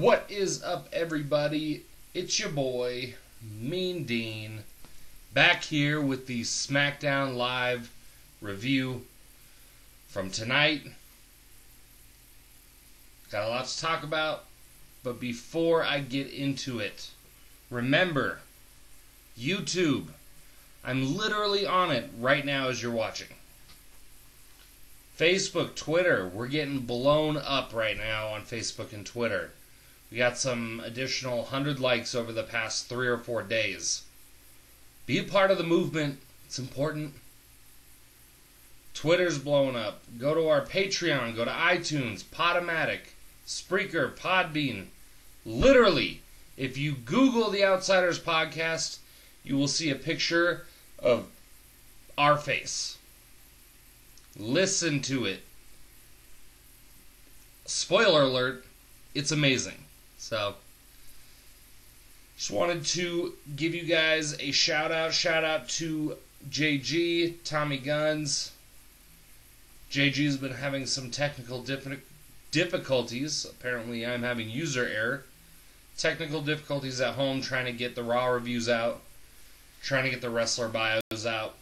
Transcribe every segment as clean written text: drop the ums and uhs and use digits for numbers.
What is up, everybody? It's your boy, Mean Dean, back here with the Smackdown Live review from tonight. Got a lot to talk about, but before I get into it, remember, YouTube, I'm literally on it right now as you're watching. Facebook, Twitter, we're getting blown up right now on Facebook and Twitter. We got some additional 100 likes over the past 3 or 4 days. Be a part of the movement. It's important. Twitter's blowing up. Go to our Patreon. Go to iTunes, Podomatic, Spreaker, Podbean. Literally, if you Google The Outsiders Podcast, you will see a picture of our face. Listen to it. Spoiler alert, it's amazing. So, just wanted to give you guys a shout out. Shout out to JG, Tommy Guns. JG's been having some technical difficulties. Apparently, I'm having user error. Technical difficulties at home trying to get the Raw reviews out. Trying to get the wrestler bios out.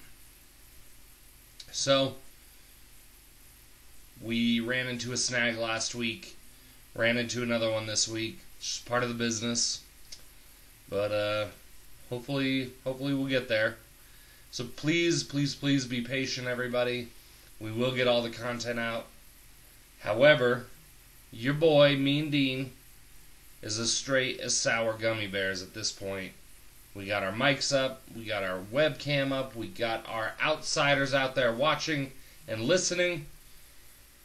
So, we ran into a snag last week. Ran into another one this week. Just part of the business. But hopefully we'll get there. So please be patient, everybody. We will get all the content out. However, your boy, Mean Dean, is as straight as sour gummy bears at this point. We got our mics up. We got our webcam up. We got our outsiders out there watching and listening.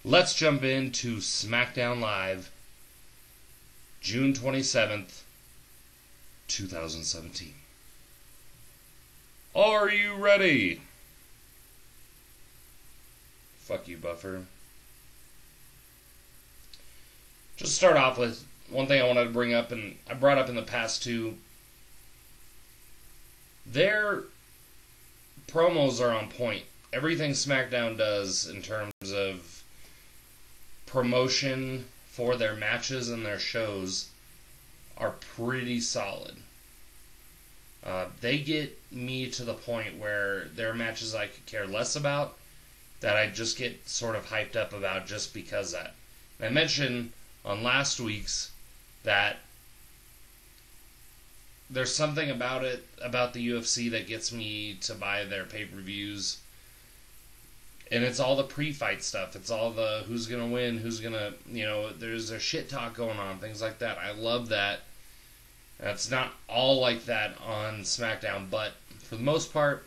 Let's jump into SmackDown Live, June 27th, 2017. Are you ready? Fuck you, Buffer. Just start off with one thing I wanted to bring up, and I brought up in the past too. Their promos are on point. Everything SmackDown does in terms of promotion for their matches and their shows are pretty solid. They get me to the point where there are matches I could care less about that I just get sort of hyped up about just because of that. And I mentioned on last week's that there's something about the UFC that gets me to buy their pay-per-views. And it's all the pre-fight stuff. It's all the who's going to win, who's going to, there's a shit talk going on, things like that. I love that. It's not all like that on SmackDown, but for the most part,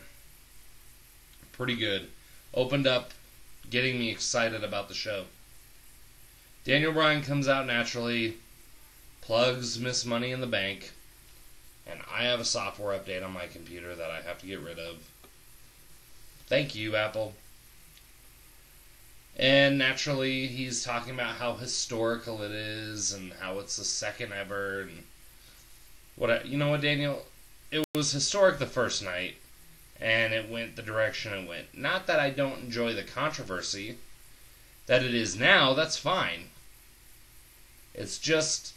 pretty good. Opened up, getting me excited about the show. Daniel Bryan comes out naturally, plugs Miss Money in the Bank, and I have a software update on my computer that I have to get rid of. Thank you, Apple. And naturally, he's talking about how historical it is and how it's the second ever. And you know what, Daniel? It was historic the first night, and it went the direction it went. Not that I don't enjoy the controversy. That it is now, that's fine. It's just,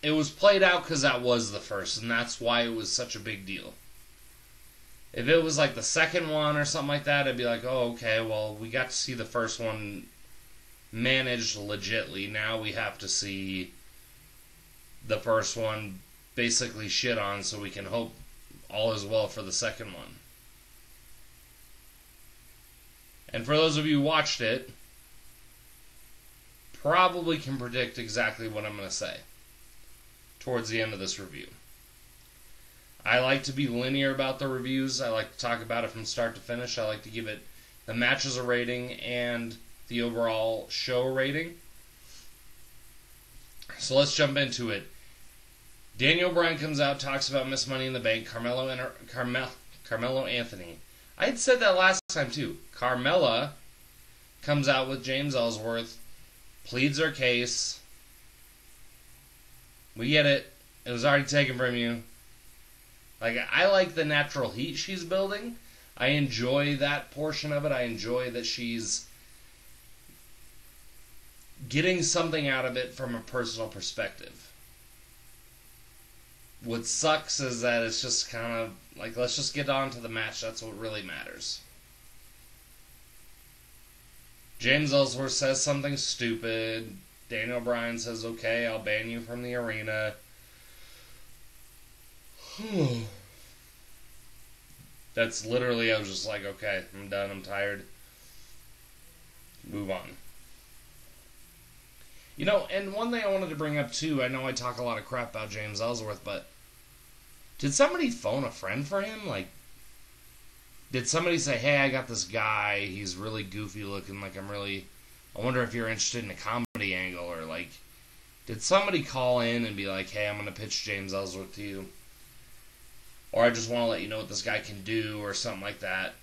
it was played out because that was the first, and that's why it was such a big deal. If it was like the second one or something like that, I'd be like, oh, okay, well, we got to see the first one managed legitly. Now we have to see the first one basically shit on so we can hope all is well for the second one. And for those of you who watched it, probably can predict exactly what I'm going to say towards the end of this review. I like to be linear about the reviews. I like to talk about it from start to finish. I like to give it the matches a rating and the overall show rating. So let's jump into it. Daniel Bryan comes out, talks about Miss Money in the Bank, Carmelo Anthony. I had said that last time too. Carmella comes out with James Ellsworth, pleads her case. We get it. It was already taken from you. I like the natural heat she's building. I enjoy that portion of it. I enjoy that she's getting something out of it from a personal perspective. What sucks is that it's just kind of like, let's just get on to the match. That's what really matters. James Ellsworth says something stupid. Daniel Bryan says, okay, I'll ban you from the arena. That's literally, I was just like, okay, I'm done, I'm tired. Move on. You know, and one thing I wanted to bring up too, I know I talk a lot of crap about James Ellsworth, but did somebody phone a friend for him? Like, did somebody say, hey, I got this guy, he's really goofy looking, like I wonder if you're interested in a comedy angle, or like, did somebody call in and be like, hey, I'm going to pitch James Ellsworth to you? Or I just want to let you know what this guy can do, or something like that.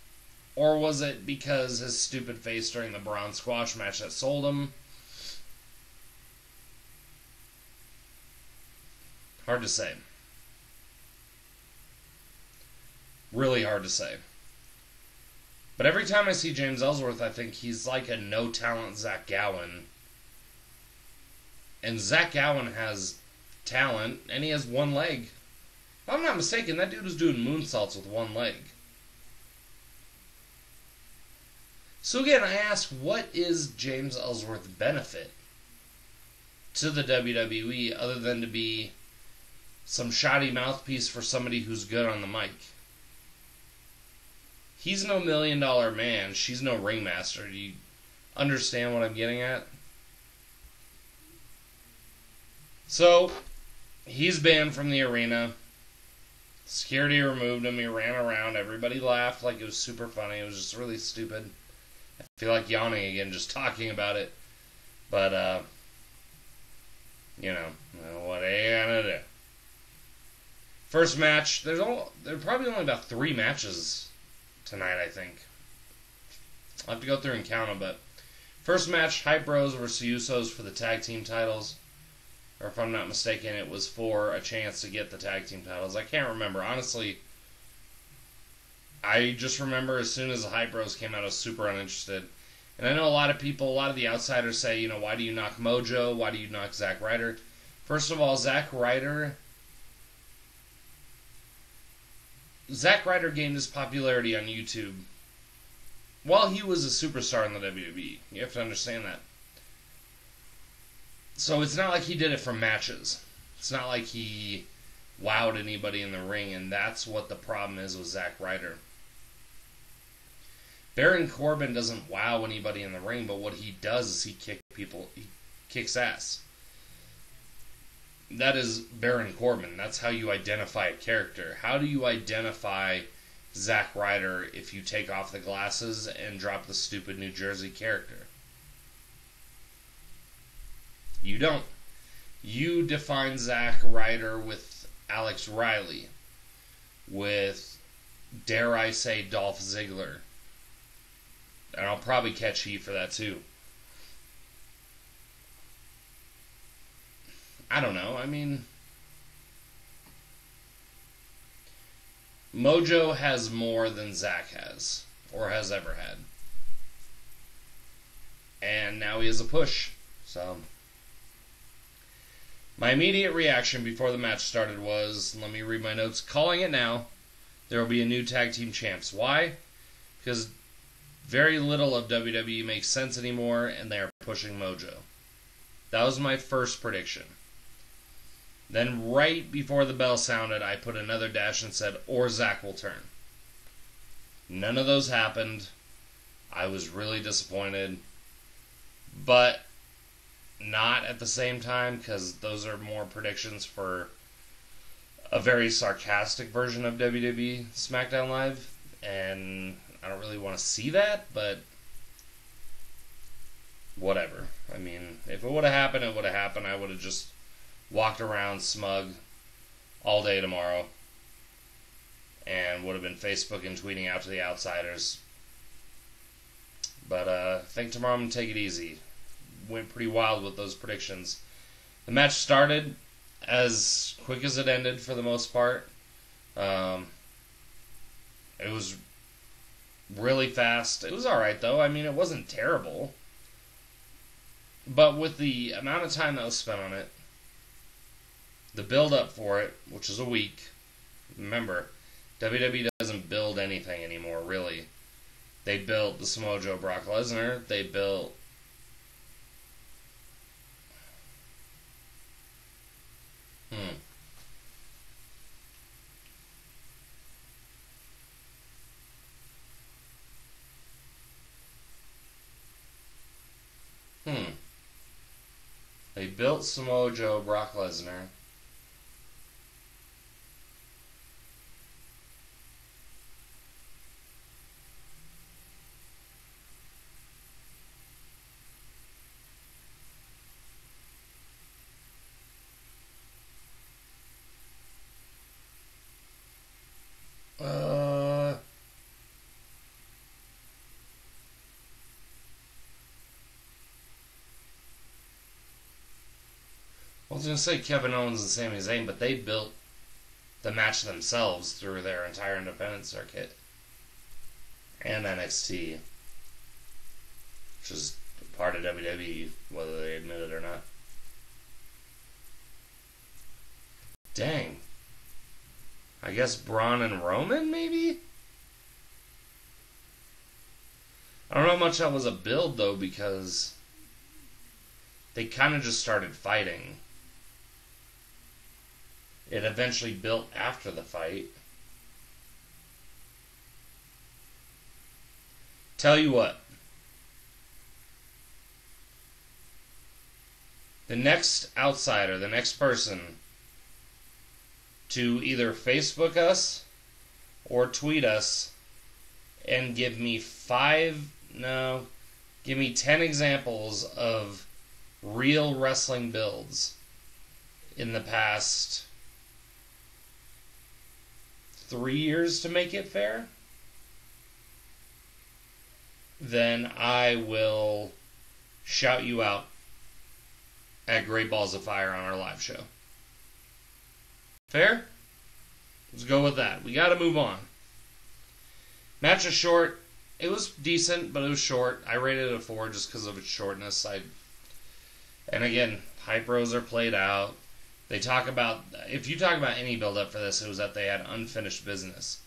Or was it because his stupid face during the Braun squash match that sold him? Hard to say. Really hard to say. But every time I see James Ellsworth, I think he's like a no-talent Zach Gowen. And Zach Gowen has talent, and he has one leg. If I'm not mistaken, that dude was doing moonsaults with one leg. So again, I ask, what is James Ellsworth's benefit to the WWE other than to be some shoddy mouthpiece for somebody who's good on the mic? He's no $1 million man. She's no ringmaster. Do you understand what I'm getting at? So, he's banned from the arena. Security removed him. He ran around. Everybody laughed like it was super funny. It was just really stupid. I feel like yawning again just talking about it. But, you know, what are you gonna do? First match. There are probably only about 3 matches tonight, I think. I'll have to go through and count them, but first match, Hype Bros versus Usos for the tag team titles. Or if I'm not mistaken, it was for a chance to get the tag team titles. I can't remember. Honestly, I just remember as soon as the Hype Bros came out, I was super uninterested. And I know a lot of people, a lot of the outsiders say, you know, why do you knock Mojo? Why do you knock Zack Ryder? First of all, Zack Ryder gained his popularity on YouTube while he was a superstar in the WWE. You have to understand that. So it's not like he did it for matches. It's not like he wowed anybody in the ring, and that's what the problem is with Zack Ryder. Baron Corbin doesn't wow anybody in the ring, but what he does is he kicks ass. That is Baron Corbin. That's how you identify a character. How do you identify Zack Ryder if you take off the glasses and drop the stupid New Jersey character? You don't. You define Zack Ryder with Alex Riley, with, dare I say, Dolph Ziggler. And I'll probably catch heat for that too. I don't know. I mean, Mojo has more than Zack has, or has ever had. And now he has a push. So, my immediate reaction before the match started was, let me read my notes, calling it now, there will be a new tag team champs. Why? Because very little of WWE makes sense anymore, and they are pushing Mojo. That was my first prediction. Then right before the bell sounded, I put another dash and said, or Zack will turn. None of those happened. I was really disappointed. But not at the same time, because those are more predictions for a very sarcastic version of WWE Smackdown Live. And I don't really want to see that, but whatever. I mean, if it would have happened, it would have happened. I would have just walked around smug all day tomorrow and would have been Facebook and tweeting out to the outsiders. But I think tomorrow I'm going to take it easy. Went pretty wild with those predictions. The match started as quick as it ended for the most part. It was really fast. It was alright though. I mean, it wasn't terrible. But with the amount of time that was spent on it, the build-up for it, which is a week, remember, WWE doesn't build anything anymore, really. They built the Samoa Joe Brock Lesnar. They built... They built Samoa Joe Brock Lesnar. I was going to say Kevin Owens and Sami Zayn, but they built the match themselves through their entire independent circuit. And NXT, which is part of WWE, whether they admit it or not. Dang. I guess Braun and Roman, maybe? I don't know how much that was a build, though, because they kind of just started fighting. It eventually built after the fight. Tell you what. The next outsider, the next person to either Facebook us or tweet us and give me 10 examples of real wrestling builds in the past 3 years to make it fair, then I will shout you out at Great Balls of Fire on our live show. Fair? Let's go with that. We got to move on. Match is short. It was decent, but it was short. I rated it a 4 just because of its shortness. And again, hype rows are played out. They talk about, if you talk about any build-up for this, it was that they had unfinished business.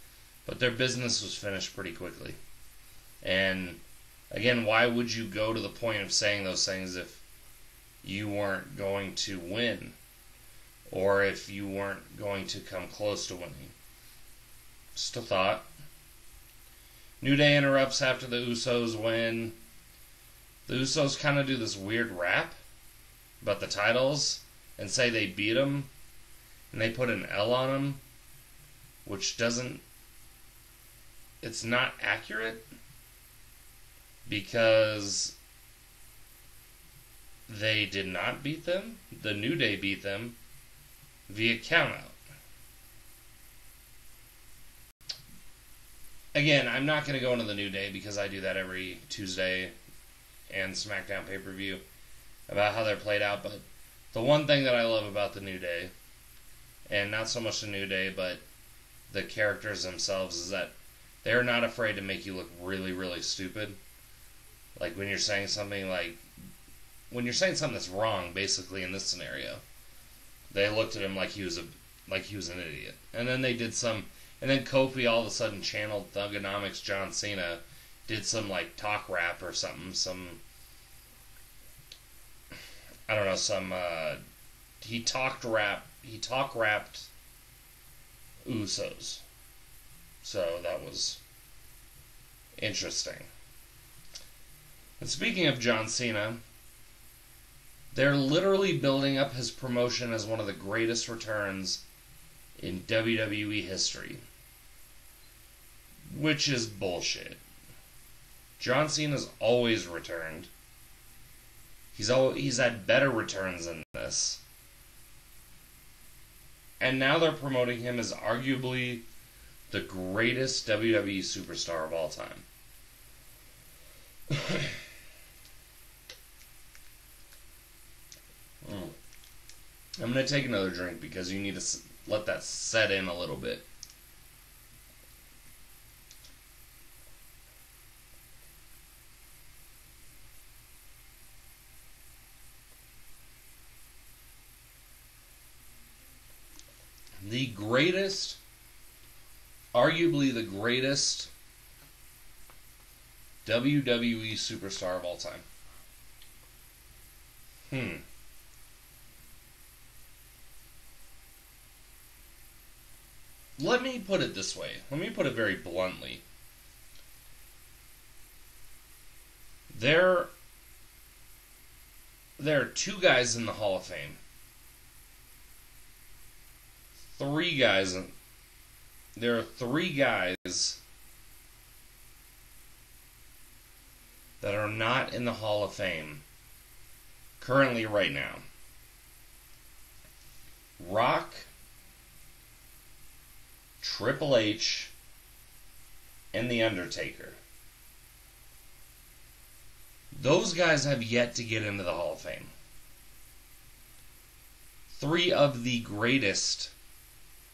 But their business was finished pretty quickly. And again, why would you go to the point of saying those things if you weren't going to win? Or if you weren't going to come close to winning? Just a thought. New Day interrupts after the Usos win. The Usos kind of do this weird rap about the titles and say they beat them, and they put an L on them, which doesn't... It's not accurate, because they did not beat them. The New Day beat them via countout. Again, I'm not going to go into the New Day because I do that every Tuesday and SmackDown pay-per-view about how they're played out, but the one thing that I love about the New Day, and not so much the New Day, but the characters themselves, is that they're not afraid to make you look really, really stupid. Like when you're saying something that's wrong, basically in this scenario, they looked at him like he was an idiot. And then they did some, and then Kofi all of a sudden channeled Thuganomics John Cena, did some like talk rap or something, he talk rapped Usos. So that was interesting. And speaking of John Cena, they're literally building up his promotion as one of the greatest returns in WWE history. Which is bullshit. John Cena's always returned. He's had better returns than this. And now they're promoting him as arguably the greatest WWE superstar of all time. I'm going to take another drink because you need to let that set in a little bit. arguably the greatest WWE superstar of all time. Let me put it this way. Let me put it very bluntly. There are two guys in the Hall of Fame. There are three guys that are not in the Hall of Fame currently right now. Rock, Triple H, and The Undertaker. Those guys have yet to get into the Hall of Fame. Three of the greatest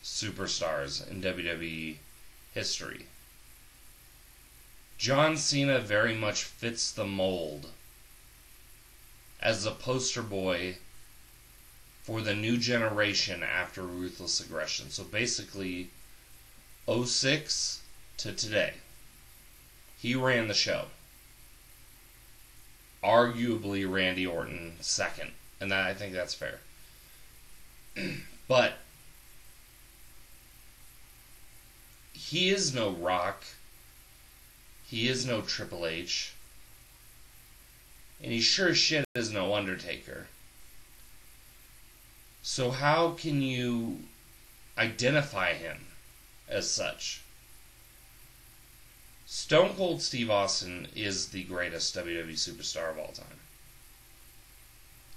superstars in WWE history. John Cena very much fits the mold as a poster boy for the new generation after Ruthless Aggression. So basically, 06 to today, he ran the show. Arguably Randy Orton second, and I think that's fair. But he is no Rock. He is no Triple H. And he sure as shit is no Undertaker. So how can you identify him as such? Stone Cold Steve Austin is the greatest WWE superstar of all time.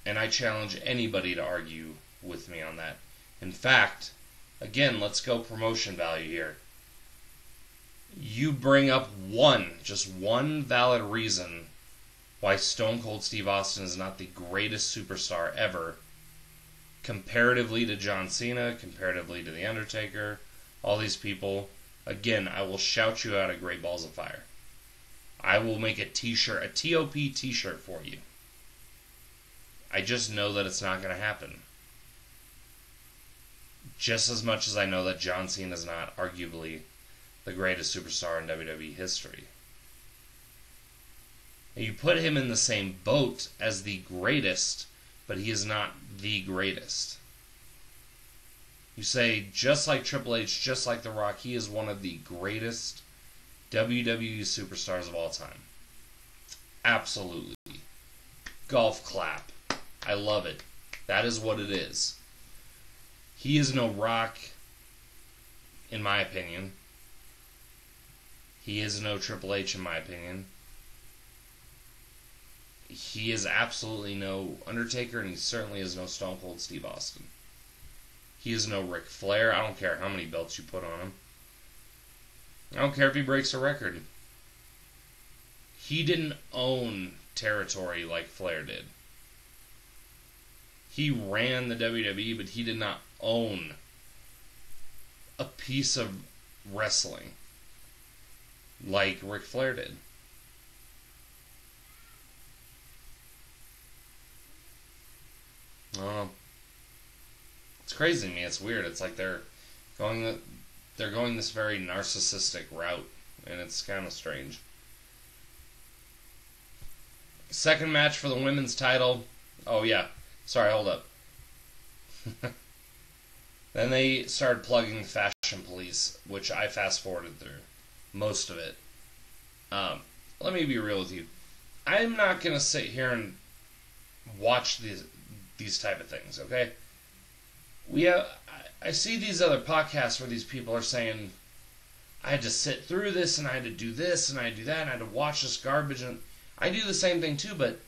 And I challenge anybody to argue with me on that. In fact, again, let's go promotion value here. You bring up just one valid reason why Stone Cold Steve Austin is not the greatest superstar ever, comparatively to John Cena, comparatively to The Undertaker, all these people. Again, I will shout you out at Great Balls of Fire. I will make a t-shirt, a TOP t-shirt for you. I just know that it's not going to happen. Just as much as I know that John Cena is not arguably the greatest superstar in WWE history. And you put him in the same boat as the greatest, but he is not the greatest. You say, just like Triple H, just like The Rock, he is one of the greatest WWE superstars of all time. Absolutely. Golf clap. I love it. That is what it is. He is no Rock, in my opinion. He is no Triple H, in my opinion. He is absolutely no Undertaker, and he certainly is no Stone Cold Steve Austin. He is no Ric Flair. I don't care how many belts you put on him. I don't care if he breaks a record. He didn't own territory like Flair did. He ran the WWE, but he did not own a piece of wrestling like Ric Flair did. It's crazy to me. It's weird. It's like they're going this very narcissistic route, and it's kind of strange. Second match for the women's title. Oh yeah, sorry, hold up. Then they started plugging the Fashion Police, which I fast forwarded through most of it. Let me be real with you. I'm not gonna sit here and watch these type of things. Okay. I see these other podcasts where these people are saying, I had to sit through this, and I had to do this, and I had to do that, and I had to watch this garbage, and I do the same thing too, but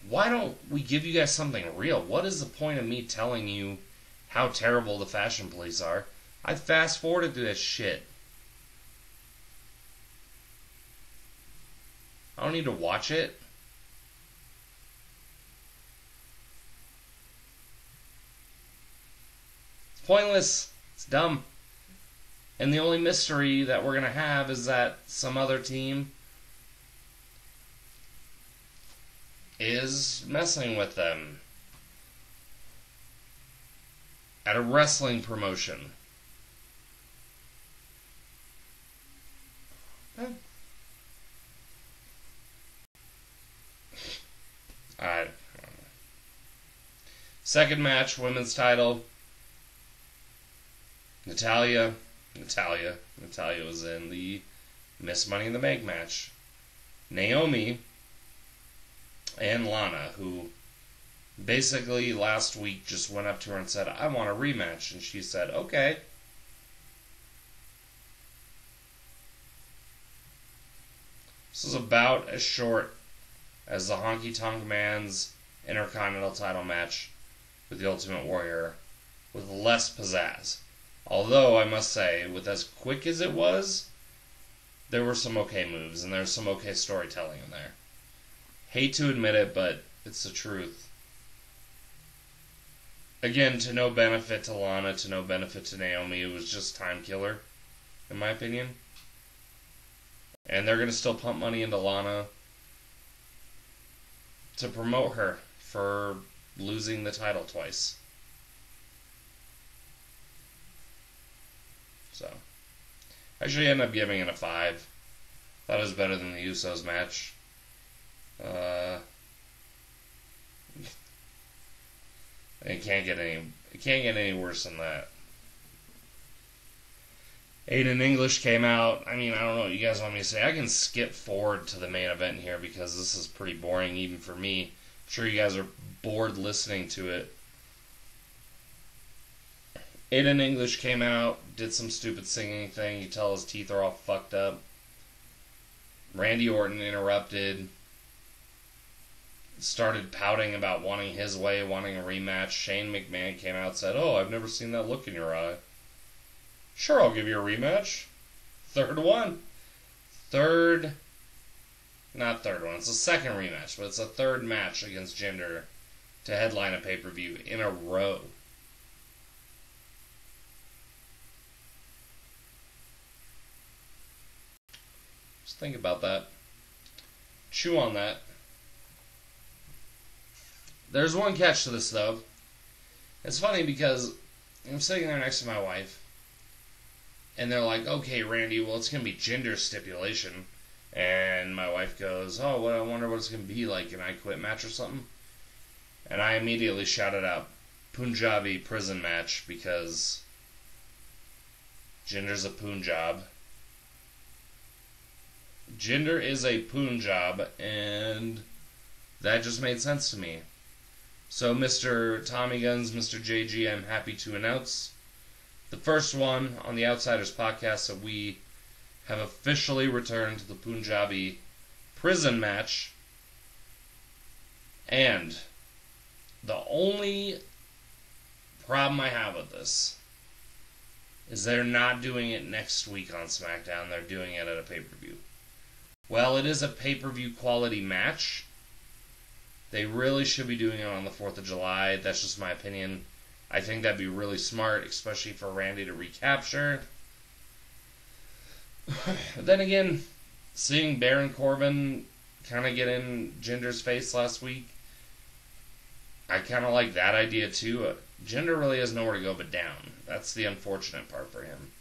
why don't we give you guys something real? What is the point of me telling you how terrible the Fashion Police are? I fast forwarded through that shit. I don't need to watch it. Pointless. It's dumb. And the only mystery that we're going to have is that some other team is messing with them at a wrestling promotion. Eh. Alright. Second match, women's title. Natalia was in the Miss Money in the Bank match. Naomi and Lana, who basically last week just went up to her and said, I want a rematch. And she said, okay. This is about as short as the Honky Tonk Man's Intercontinental title match with the Ultimate Warrior, with less pizzazz. Although, I must say, with as quick as it was, there were some okay moves, and there's some okay storytelling in there. Hate to admit it, but it's the truth. Again, to no benefit to Lana, to no benefit to Naomi, it was just time killer, in my opinion. And they're going to still pump money into Lana to promote her for losing the title twice. So, I actually ended up giving it a 5. Thought it was better than the Usos match. It can't get any worse than that. Aiden English came out. I mean, I don't know what you guys want me to say. I can skip forward to the main event here because this is pretty boring even for me. I'm sure you guys are bored listening to it. Aiden English came out, did some stupid singing thing. You tell his teeth are all fucked up. Randy Orton interrupted. Started pouting about wanting his way, wanting a rematch. Shane McMahon came out and said, oh, I've never seen that look in your eye. Sure, I'll give you a rematch. Third one. Not third one. It's a second rematch, but it's a third match against Jinder to headline a pay-per-view in a row. Just think about that. Chew on that. There's one catch to this, though. It's funny because I'm sitting there next to my wife, and they're like, okay, Randy, well, it's going to be Jinder's stipulation. And my wife goes, oh, well, I wonder what it's going to be like, an I Quit match or something. And I immediately shouted out, Punjabi prison match, because Jinder's a Punjab. Jinder is a Punjab, and that just made sense to me. So, Mr. Tommy Guns, Mr. JG, I'm happy to announce the first one on the Outsiders podcast that we have officially returned to the Punjabi prison match. And the only problem I have with this is they're not doing it next week on SmackDown. They're doing it at a pay-per-view. Well, it is a pay-per-view quality match. They really should be doing it on the 4th of July. That's just my opinion. I think that'd be really smart, especially for Randy to recapture. Then again, seeing Baron Corbin kind of get in Jinder's face last week, I kind of like that idea too. Jinder really has nowhere to go but down. That's the unfortunate part for him.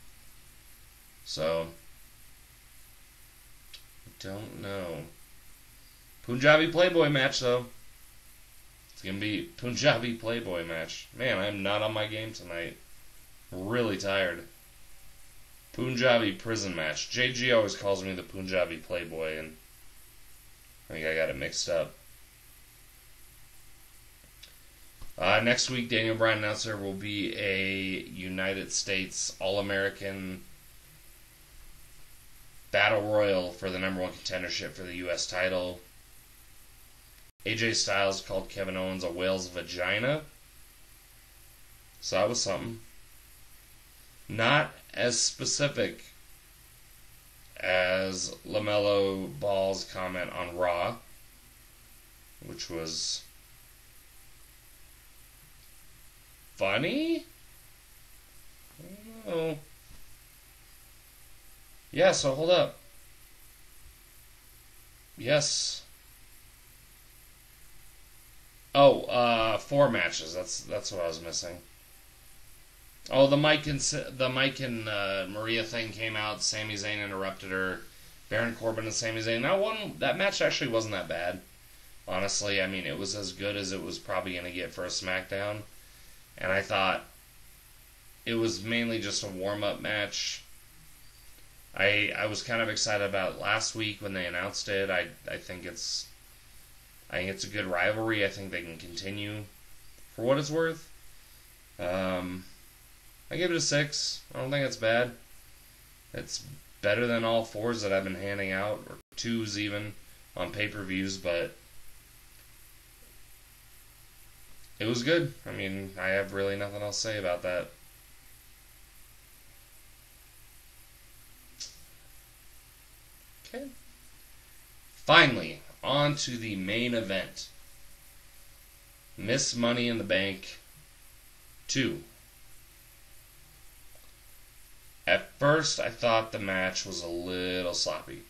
So, I don't know. Punjabi Playboy match, though. It's going to be Punjabi Playboy match. Man, I'm not on my game tonight. Really tired. Punjabi prison match. JG always calls me the Punjabi Playboy, and I think I got it mixed up. Next week, Daniel Bryan announcer will be a United States All-American Battle Royal for the number 1 contendership for the U.S. title. AJ Styles called Kevin Owens a whale's vagina. So that was something. Not as specific as LaMelo Ball's comment on Raw, which was funny? I don't know. Yeah, so hold up. Yes. Oh, 4 matches. That's what I was missing. Oh, the Mike and Maria thing came out. Sami Zayn interrupted her. Baron Corbin and Sami Zayn. That match actually wasn't that bad. Honestly, I mean, it was as good as it was probably going to get for a SmackDown. And I thought it was mainly just a warm-up match. I was kind of excited about last week when they announced it. I think it's a good rivalry. I think they can continue for what it's worth. I give it a 6. I don't think it's bad. It's better than all 4s that I've been handing out, or 2s even, on pay-per-views, but it was good. I mean, I have really nothing else to say about that. Okay. Finally, on to the main event. Miss Money in the Bank 2. At first, I thought the match was a little sloppy.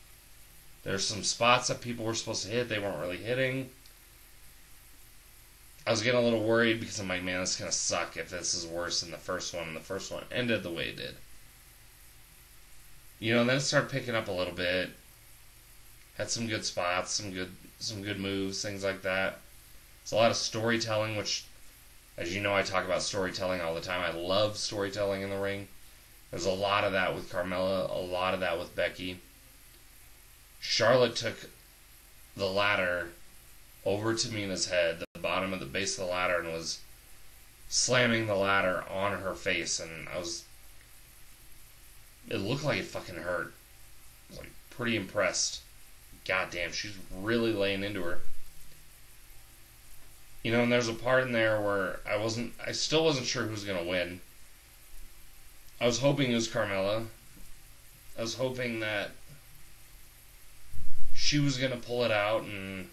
There's some spots that people were supposed to hit, they weren't really hitting. I was getting a little worried because I'm like, man, this is going to suck if this is worse than the first one, and the first one ended the way it did. You know, and then it started picking up a little bit. Had some good spots, some good moves, things like that. It's a lot of storytelling, which, as you know, I talk about storytelling all the time. I love storytelling in the ring. There's a lot of that with Carmella, a lot of that with Becky. Charlotte took the ladder over Tamina's head, the bottom of the base of the ladder, and was slamming the ladder on her face, and it looked like it fucking hurt. I was like pretty impressed. God damn, she's really laying into her. You know, and there's a part in there where I still wasn't sure who was going to win. I was hoping it was Carmella. I was hoping that she was going to pull it out and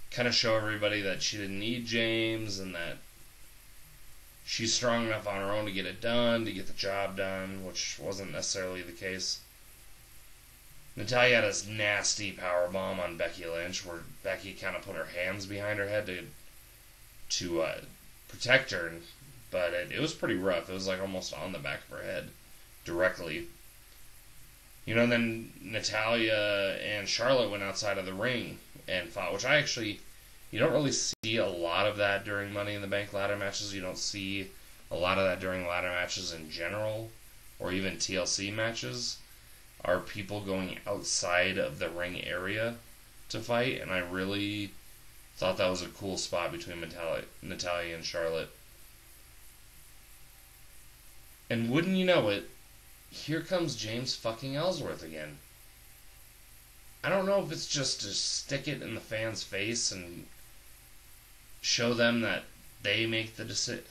kind of show everybody that she didn't need James and that she's strong enough on her own to get it done, to get the job done, which wasn't necessarily the case. Natalya had this nasty powerbomb on Becky Lynch where Becky kind of put her hands behind her head to protect her, but it was pretty rough. It was like almost on the back of her head directly. You know, and then Natalya and Charlotte went outside of the ring and fought, which you don't really see a lot of that during Money in the Bank ladder matches. You don't see a lot of that during ladder matches in general, or even TLC matches, are people going outside of the ring area to fight, and I really thought that was a cool spot between Natalya and Charlotte. And wouldn't you know it, here comes James fucking Ellsworth again. I don't know if it's just to stick it in the fans' face and show them that they make the decision.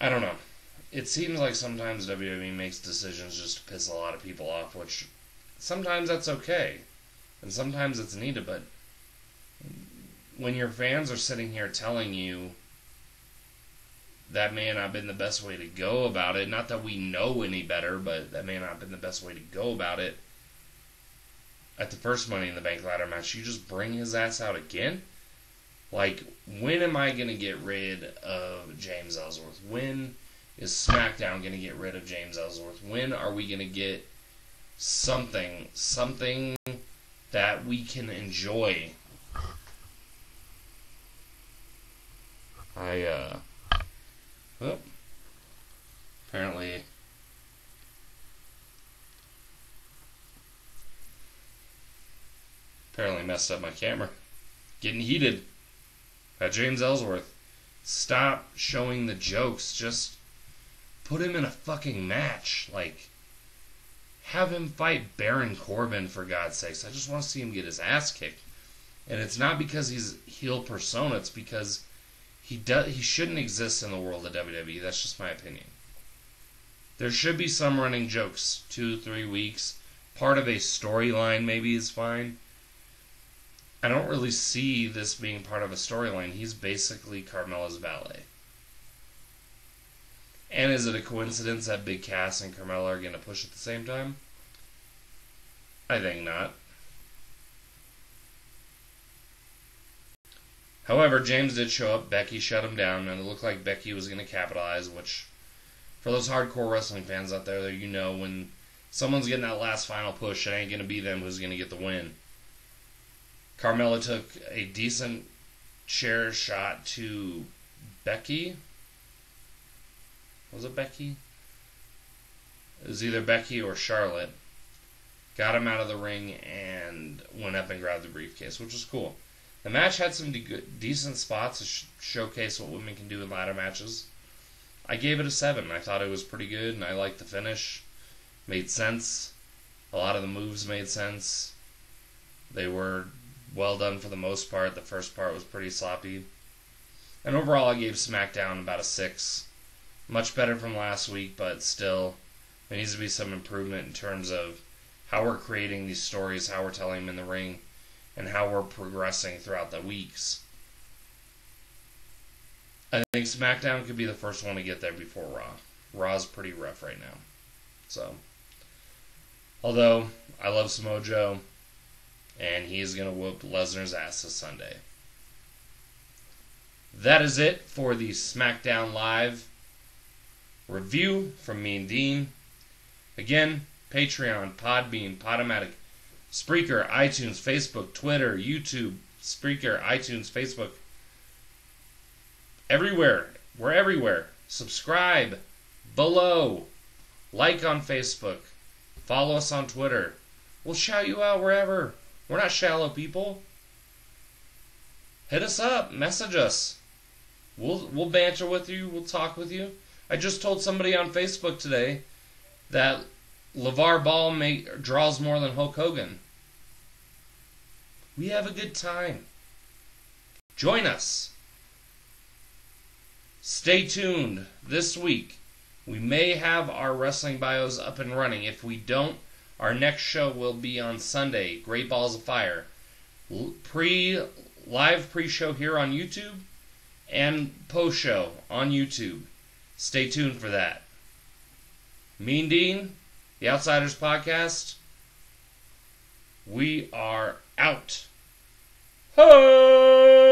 I don't know. It seems like sometimes WWE makes decisions just to piss a lot of people off, which sometimes that's okay, and sometimes it's needed, but when your fans are sitting here telling you that may not have been the best way to go about it, not that we know any better, but that may not have been the best way to go about it, at the first Money in the Bank ladder match, you just bring his ass out again? Like, when am I going to get rid of James Ellsworth? When is SmackDown going to get rid of James Ellsworth? When are we going to get something that we can enjoy? Apparently messed up my camera. Getting heated at James Ellsworth. Stop showing the jokes. Just put him in a fucking match. Like, have him fight Baron Corbin, for God's sakes. I just want to see him get his ass kicked. And it's not because he's heel persona. It's because he shouldn't exist in the world of WWE. That's just my opinion. There should be some running jokes. 2-3 weeks. Part of a storyline maybe is fine. I don't really see this being part of a storyline. He's basically Carmella's valet. And is it a coincidence that Big Cass and Carmella are going to push at the same time? I think not. However, James did show up. Becky shut him down, and it looked like Becky was going to capitalize, which, for those hardcore wrestling fans out there, you know, when Someone's getting that last final push. It ain't going to be them who's going to get the win. Carmella took a decent chair shot to Becky. Was it Becky? It was either Becky or Charlotte. Got him out of the ring and went up and grabbed the briefcase, which was cool. The match had some decent spots to showcase what women can do in ladder matches. I gave it a 7. I thought it was pretty good, and I liked the finish. Made sense. A lot of the moves made sense. They were well done for the most part. The first part was pretty sloppy. And overall, I gave SmackDown about a 6. Much better from last week, but still, there needs to be some improvement in terms of how we're creating these stories, how we're telling them in the ring, and how we're progressing throughout the weeks. I think SmackDown could be the first one to get there before Raw. Raw's pretty rough right now. So, although I love Samoa Joe, and he is going to whoop Lesnar's ass this Sunday. That is it for the SmackDown Live review from me and Dean. Again, Patreon, Podbean, Podomatic, Spreaker, iTunes, Facebook, Twitter, YouTube, Spreaker, iTunes, Facebook. Everywhere. We're everywhere. Subscribe below. Like on Facebook. Follow us on Twitter. We'll shout you out wherever. We're not shallow people. Hit us up. Message us. We'll banter with you. We'll talk with you. I just told somebody on Facebook today that LeVar Ball draws more than Hulk Hogan. We have a good time. Join us. Stay tuned this week. We may have our wrestling bios up and running. If we don't, our next show will be on Sunday, Great Balls of Fire. Live pre-show here on YouTube and post-show on YouTube. Stay tuned for that. Mean Dean, the Outsiders Podcast, we are out. Ho!